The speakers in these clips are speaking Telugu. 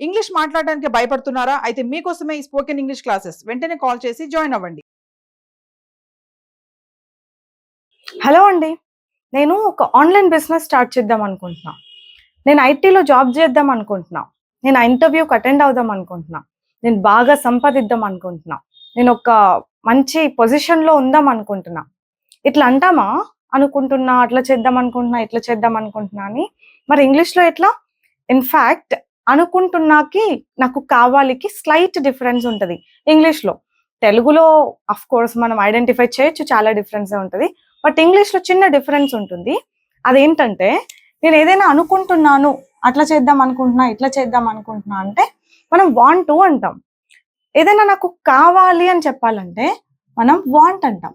ఇంగ్లీష్ మాట్లాడడానికి భయపడుతున్నారా? అయితే మీకోసమే ఈ స్పోకెన్ ఇంగ్లీష్ క్లాసెస్. వెంటనే కాల్ చేసి జాయిన్ అవ్వండి. హలో అండి. నేను ఒక ఆన్‌లైన్ బిజినెస్ స్టార్ట్ చేద్దాం అనుకుంటున్నా. నేను ఐటీలో జాబ్ చేద్దాం అనుకుంటున్నా. నేను ఆ ఇంటర్వ్యూకి అటెండ్ అవుదాం అనుకుంటున్నా. నేను బాగా సంపాదిద్దాం అనుకుంటున్నా. నేను ఒక మంచి పొజిషన్‌లో ఉందాం అనుకుంటున్నా. ఇట్లా అంటామా? అనుకుంటున్నా, అట్లా చేద్దాం అనుకుంటున్నా, ఇట్లా చేద్దాం అనుకుంటున్నా అని. మరి ఇంగ్లీష్‌లో ఎట్లా? ఇన్‌ఫాక్ట్ అనుకుంటున్నాకి, నాకు కావాలికి స్లైట్ డిఫరెన్స్ ఉంటది ఇంగ్లీష్‌లో. తెలుగులో ఆఫ్‌కోర్స్ మనం ఐడెంటిఫై చేయొచ్చు, చాలా డిఫరెన్సే ఉంటది. బట్ ఇంగ్లీష్‌లో చిన్న డిఫరెన్స్ ఉంటుంది. అదేంటంటే, నేను ఏదైనా అనుకుంటున్నాను, అట్లా చేద్దాం అనుకుంటున్నా, ఇట్లా చేద్దాం అనుకుంటున్నా అంటే మనం వాంట్ టు అంటాం. ఏదైనా నాకు కావాలి అని చెప్పాలంటే మనం వాంట్ అంటాం.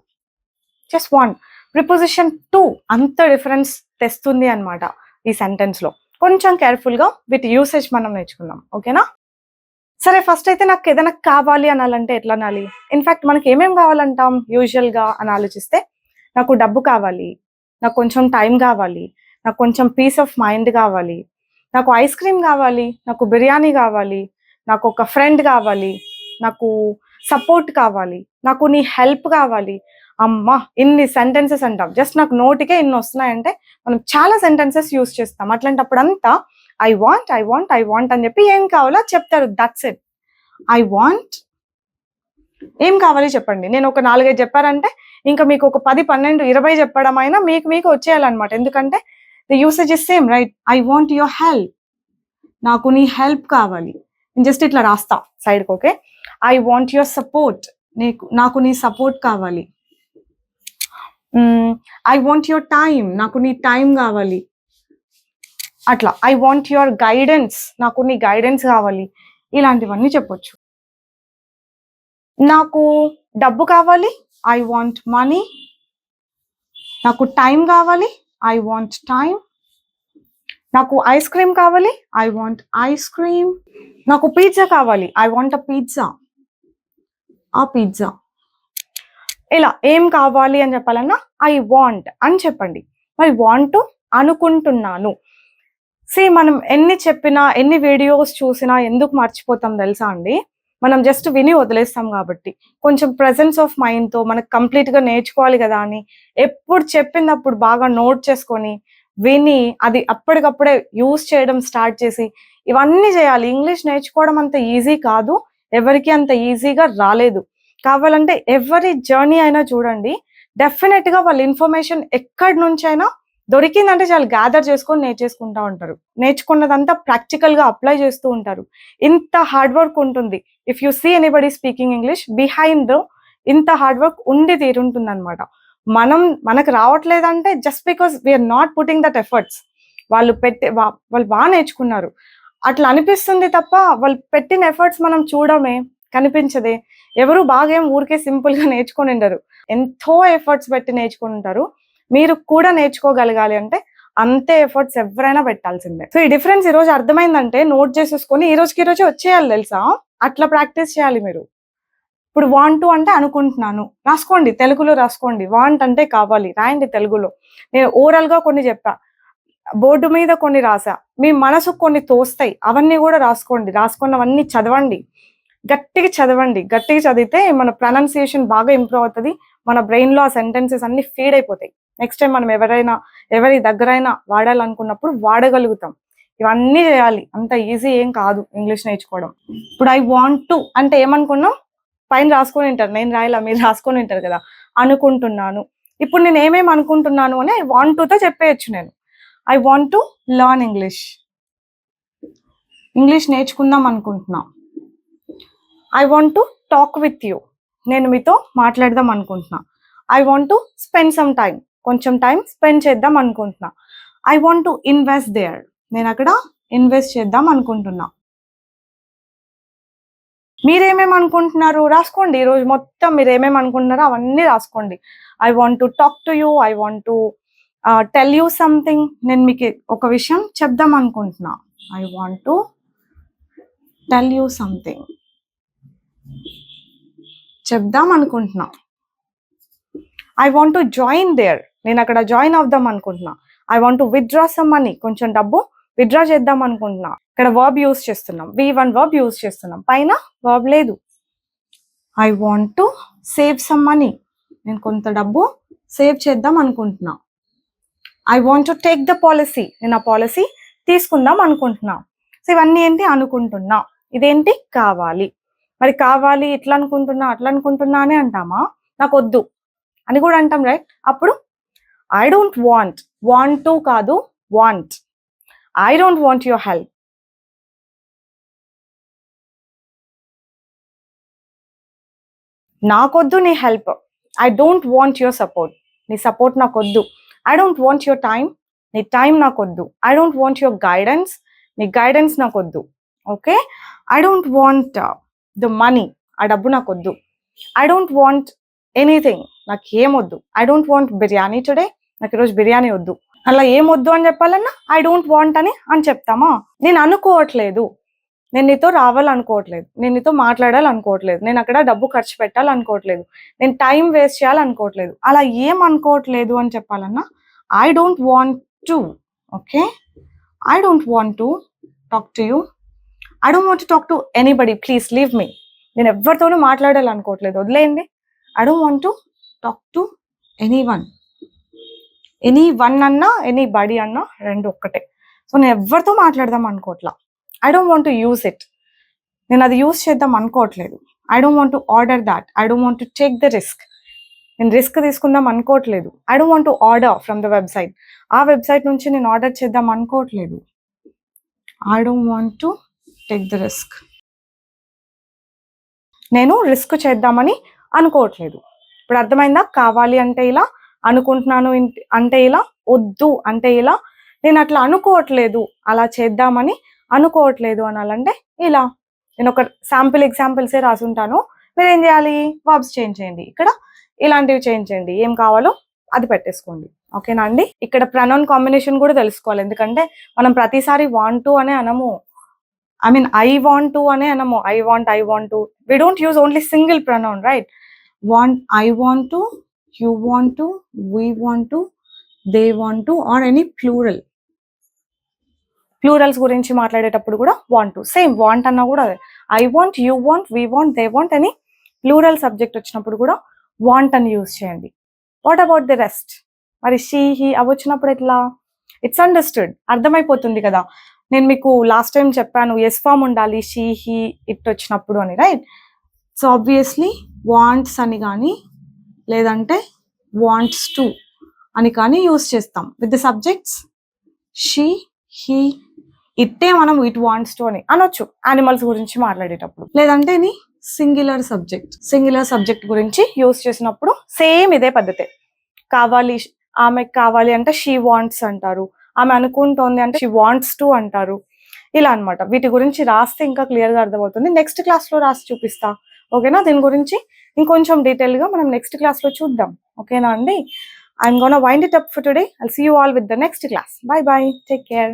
Just want. ప్రిపోజిషన్ టు అంత డిఫరెన్స్ తెస్తుంది అన్నమాట ఈ సెంటెన్స్‌లో. కొంచెం కేర్‌ఫుల్‌గా విత్ యూసేజ్ మనం నేర్చుకుందాం. ఓకేనా? సరే, ఫస్ట్ అయితే నాకు ఏదైనా కావాలి అనాలంటే ఎట్లా అనాలి? ఇన్‌ఫాక్ట్ మనకి ఏమేం కావాలంటాం యూజువల్‌గా అని ఆలోచిస్తే, నాకు డబ్బు కావాలి, నాకు కొంచెం టైం కావాలి, నాకు కొంచెం పీస్ ఆఫ్ మైండ్ కావాలి, నాకు ఐస్ క్రీమ్ కావాలి, నాకు బిర్యానీ కావాలి, నాకు ఒక ఫ్రెండ్ కావాలి, నాకు సపోర్ట్ కావాలి, నాకు నీ హెల్ప్ కావాలి. అమ్మా! ఇన్ని సెంటెన్సెస్ అంటాం. జస్ట్ నాకు నోటికే ఇన్ని వస్తున్నాయంటే మనం చాలా సెంటెన్సెస్ యూజ్ చేస్తాం. అట్లాంటప్పుడంతా I want, I want, I want అని చెప్పి ఏం కావాలో అది చెప్తారు. That's it. ఐ వాంట్ ఏం కావాలి చెప్పండి. నేను ఒక 4, 5 చెప్పారంటే ఇంకా మీకు ఒక 10, 12, 20 చెప్పడం అయినా మీకు మీకు వచ్చేయాలన్నమాట. ఎందుకంటే the usage is same right. I want your help. నాకు నీ హెల్ప్ కావాలి. నేను జస్ట్ ఇట్లా రాస్తా సైడ్‌కి. Okay. I want your support. నాకు నీ సపోర్ట్ కావాలి. I want your time. నాకు నీ టైం కావాలి. అట్లా ఐ వాంట్ యువర్ గైడెన్స్. నాకు నీ గైడెన్స్ కావాలి. ఇలాంటివన్నీ చెప్పొచ్చు. నాకు డబ్బు కావాలి. I want money. నాకు టైం కావాలి. I want time. నాకు ఐస్ క్రీమ్ కావాలి. I want ice cream. నాకు పిజ్జా కావాలి. I want a pizza. ఆ పిజ్జా. ఇలా ఏం కావాలి అని చెప్పాలన్నా ఐ వాంట్ అని చెప్పండి. మరి వాంట్ అనుకుంటున్నాను. మనం ఎన్ని చెప్పినా, ఎన్ని వీడియోస్ చూసినా ఎందుకు మర్చిపోతాం తెలుసా అండి? మనం జస్ట్ విని వదిలేస్తాం కాబట్టి. కొంచెం ప్రెజెన్స్ ఆఫ్ మైండ్‌తో మనకు కంప్లీట్‌గా నేర్చుకోవాలి కదా అని ఎప్పుడు చెప్పిందప్పుడు బాగా నోట్ చేసుకొని, విని అది అప్పటికప్పుడే యూజ్ చేయడం స్టార్ట్ చేసి ఇవన్నీ చేయాలి. ఇంగ్లీష్ నేర్చుకోవడం అంత ఈజీ కాదు. ఎవరికీ అంత ఈజీగా రాలేదు. కావాలంటే ఎవరి జర్నీ అయినా చూడండి. డెఫినిట్‌గా వాళ్ళ ఇన్ఫర్మేషన్ ఎక్కడి నుంచైనా దొరికిందంటే చాలు గ్యాదర్ చేసుకొని నేర్చేసుకుంటా ఉంటారు. నేర్చుకున్నదంతా ప్రాక్టికల్‌గా అప్లై చేస్తూ ఉంటారు. ఇంత హార్డ్ వర్క్ ఉంటుంది. If you see anybody speaking English behind ఇంత హార్డ్ వర్క్ ఉండి తీరుంటుందన్నమాట. మనకు రావట్లేదంటే just because we are not putting that efforts. వాళ్ళు నేర్చుకున్నారు. అట్లా అనిపిస్తుంది తప్ప వాళ్ళు పెట్టిన ఎఫర్ట్స్ మనం చూడమే, కనిపించదే. ఎవరు బాగా ఏం ఊరికే సింపుల్‌గా నేర్చుకొనుండరు. ఎంతో ఎఫర్ట్స్ పెట్టి నేర్చుకొనుంటారు. మీరు కూడా నేర్చుకోగలగాలి అంటే అంతే ఎఫర్ట్స్ ఎవరైనా పెట్టాల్సిందే. సో ఈ డిఫరెన్స్ ఈ రోజు అర్థమైందంటే నోట్ చేసేసుకొని ఈ రోజుకి ఈ రోజే వచ్చేయాలి తెలుసా? అట్లా ప్రాక్టీస్ చేయాలి మీరు. ఇప్పుడు వాంట్ టు అంటే అనుకుంటున్నాను. రాసుకోండి, తెలుగులో రాసుకోండి. వాంట్ అంటే కావాలి. రాయండి తెలుగులో. నేను ఓరల్‌గా కొన్ని చెప్పా. బోర్డు మీద కొన్ని రాసా. మీ మనసుకు కొన్ని తోస్తాయి. అవన్నీ కూడా రాసుకోండి. రాసుకున్నవన్నీ చదవండి. గట్టిగా చదవండి. గట్టిగా చదివితే మన ప్రొనౌన్సియేషన్ బాగా ఇంప్రూవ్ అవుతది. మన బ్రెయిన్‌లో ఆ సెంటెన్సెస్ అన్నీ ఫీడ్ అయిపోతాయి. నెక్స్ట్ టైమ్ మనం ఎవరి దగ్గరైనా వాడాలనుకున్నప్పుడు వాడగలుగుతాం. ఇవన్నీ చేయాలి. అంత ఈజీ ఏం కాదు ఇంగ్లీష్ నేర్చుకోవడం. ఇప్పుడు ఐ వాంట్ టు అంటే ఏమనుకున్నాం? పైన రాసుకొని ఉంటారు. నేను రాయలా, మీరు రాసుకొని ఉంటారు కదా! అనుకుంటున్నాను. ఇప్పుడు నేను ఏమేమి అనుకుంటున్నాను అని ఐ వాంట్ టుతో చెప్పేయొచ్చు నేను. I want to learn English. English నేర్చుకుందాం అనుకుంటున్నా. I want to talk with you. నేను మీతో మాట్లాడదాం అనుకుంటున్నా. I want to spend some time. కొంచెం టైం స్పెండ్ చేద్దాం అనుకుంటున్నా. I want to invest there. నేను అక్కడ ఇన్వెస్ట్ చేద్దాం అనుకుంటున్నా. మీరేమేమి అనుకుంటున్నారు రాసుకోండి. ఈరోజు మొత్తం మీరేమేమి అనుకుంటున్నారో అవన్నీ రాసుకోండి. I want to talk to you. I want to tell you something. నేను మీకు ఒక విషయం చెప్దాం అనుకుంటున్నా. I want to tell you something. చెప్దాం అనుకుంటున్నా. I want to join there. నేను అక్కడ జాయిన్ అవుదాం అనుకుంటున్నా. I want to withdraw some money. కొంచెం డబ్బు విత్డ్రా చేద్దాం అనుకుంటున్నా. ఇక్కడ వర్బ్ యూస్ చేస్తున్నాం, V1 వర్బ్ యూస్ చేస్తున్నాం, పైన వర్బ్ లేదు. I want to save some money, నేను కొంత డబ్బు సేవ్ చేద్దాం అనుకుంటున్నా. I want to take the policy, నేను ఆ పాలసీ తీసుకుందాం అనుకుంటున్నా. సో ఇవన్నీ ఏంటి, అనుకుంటున్నా. ఇదేంటి, కావాలి. మరి కావాలి ఇట్లా అనుకుంటున్నా అట్లా అనుకుంటున్నా అని అంటామా, నాకు వద్దు అని కూడా అంటాం, రైట్? అప్పుడు ఐ డోంట్ వాంట్ టు కాదు, want. I don't want your help, నాకొద్దు నీ help. I don't want your support, నీ సపోర్ట్ నాకొద్దు. I don't want your time, నీ టైం నాకొద్దు. I don't want your guidance, నీ గైడెన్స్ నాకొద్దు. Okay, I don't want the money, ఆ డబ్బు నాకొద్దు. ఐ డోంట్ వాంట్ ఎనీథింగ్, నాకు ఏమొద్దు. I don't want biryani today, నాకు ఈరోజు బిర్యానీ వద్దు. అలా ఏమొద్దు అని చెప్పాలన్నా ఐ డోంట్ వాంట్ అని చెప్తామా? నేను అనుకోవట్లేదు, నేను నీతో రావాలనుకోవట్లేదు, నేను నీతో మాట్లాడాలనుకోవట్లేదు, నేను అక్కడ డబ్బు ఖర్చు పెట్టాలనుకోవట్లేదు, నేను టైం వేస్ట్ చేయాలనుకోవట్లేదు. అలా ఏం అనుకోవట్లేదు అని చెప్పాలన్నా I don't want to. Okay, I don't want to talk to you, I don't want to talk to anybody, please leave me. నేను ఎవరితోనూ మాట్లాడాలనుకోవట్లేదు, వదిలేయండి. I don't want to talk to anyone. Anyone అన్నా ఎనీబడి అన్నా రెండు ఒక్కటే. సో నేను ఎవరితో మాట్లాడదాం అనుకోవట్లా. I don't want to use it, నేను అది యూజ్ చేద్దాం అనుకోవట్లేదు. I don't want to order that, I don't want to take the risk, నేను రిస్క్ తీసుకుందాం అనుకోవట్లేదు. I don't want to order from the website, ఆ వెబ్సైట్ నుంచి నేను ఆర్డర్ చేద్దాం అనుకోవట్లేదు. I don't want to take the risk, నేను రిస్క్ చేద్దామని అనుకోవట్లేదు. ఇప్పుడు అర్థమైందా? కావాలి అంటే ఇలా, అనుకుంటున్నాను అంటే ఇలా, వద్దు అంటే ఇలా. నేను అట్లా అనుకోవట్లేదు, అలా చేద్దామని అనుకోవట్లేదు అనాలంటే ఇలా. నేను ఒక శాంపిల్ ఎగ్జాంపుల్సే రాసుంటాను, మీరు ఏం చేయాలి, వర్బ్స్ చేంజ్ చేయండి, ఇక్కడ ఇలాంటివి చేంజ్ చేయండి, ఏం కావాలో అది పెట్టేసుకోండి. ఓకేనా అండి? ఇక్కడ ప్రనౌన్ కాంబినేషన్ కూడా తెలుసుకోవాలి, ఎందుకంటే మనం ప్రతిసారి వాంట్ టు అనే అనము. I mean, I want to ane anamo. I want to. We don't use only single pronoun, right? Want, I want to, you want to, we want to, they want to, or any plural. Plurals గురించి మాట్లాడేటప్పుడు కూడా want to. Same, want అన్నా కూడా అదే. I want, you want, we want, they want అని ప్లూరల్ సబ్జెక్ట్ వచ్చినప్పుడు కూడా want అని యూజ్ చేయండి. What about the rest? మరి షీ, హీ అవి వచ్చినప్పుడు ఎట్లా? ఇట్స్ అండర్స్టూడ్, అర్థమైపోతుంది కదా. నేను మీకు లాస్ట్ టైం చెప్పాను, ఎస్ ఫామ్ ఉండాలి షీ, హీ, ఇట్ వచ్చినప్పుడు అని, రైట్? సో ఆబ్వియస్లీ వాంట్స్ అని కానీ లేదంటే వాంట్స్ టు అని కానీ యూస్ చేస్తాం with the subjects she, he, ఇట్టే మనం ఇట్ వాంట్స్ టు అని అనొచ్చు యానిమల్స్ గురించి మాట్లాడేటప్పుడు. లేదంటే ఇది సింగులర్ సబ్జెక్ట్ గురించి యూస్ చేసినప్పుడు సేమ్ ఇదే పద్ధతే. కావాలి, ఆమెకు కావాలి అంటే షీ వాంట్స్ అంటారు, ఆమె అనుకుంటోంది అంటే షీ వాంట్స్ టు అంటారు. ఇలా అన్నమాట. వీటి గురించి రాస్తే ఇంకా క్లియర్ గా అర్థమవుతుంది. నెక్స్ట్ క్లాస్ లో రాసి చూపిస్తా. ఓకేనా? దీని గురించి ఇంకొంచెం డీటెయిల్ గా మనం నెక్స్ట్ క్లాస్ లో చూద్దాం. ఓకేనా అండి? I'm gonna wind it up for today. I'll see you all with the next class. Bye bye, take care.